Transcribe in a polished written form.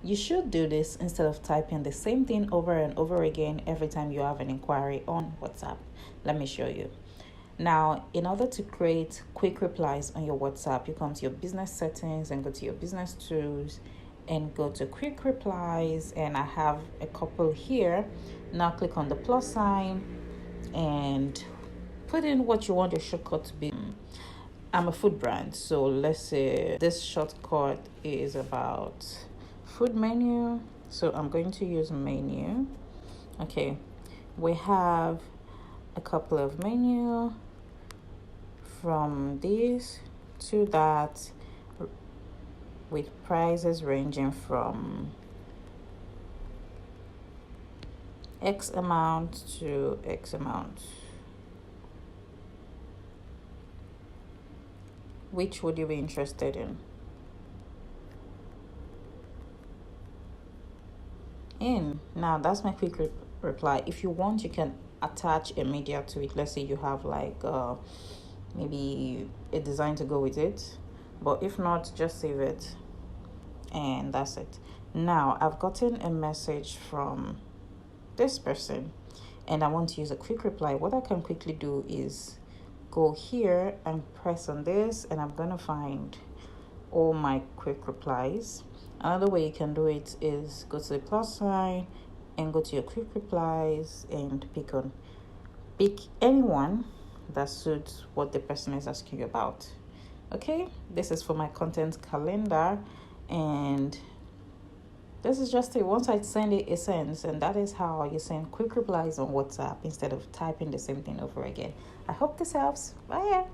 You should do this instead of typing the same thing over and over again every time you have an inquiry on WhatsApp. Let me show you. Now, in order to create quick replies on your WhatsApp, you come to your business settings and go to your business tools and go to quick replies. And I have a couple here. Now click on the plus sign and put in what you want your shortcut to be. I'm a food brand, so let's say this shortcut is about food menu. So I'm going to use menu. Okay, we have a couple of menu from this to that with prices ranging from X amount to X amount. Which would you be interested in? Now that's my quick reply. If you want, you can attach a media to it. Let's say you have like maybe a design to go with it, but if not, just save it and that's it. Now I've gotten a message from this person and I want to use a quick reply. What I can quickly do is go here and press on this, and I'm gonna find all my quick replies. Another way you can do it is go to the plus sign and go to your quick replies and pick anyone that suits what the person is asking you about. Okay, this is for my content calendar, and this is just it. Once I send it, it sends, and that is how you send quick replies on WhatsApp instead of typing the same thing over again. I hope this helps. Bye.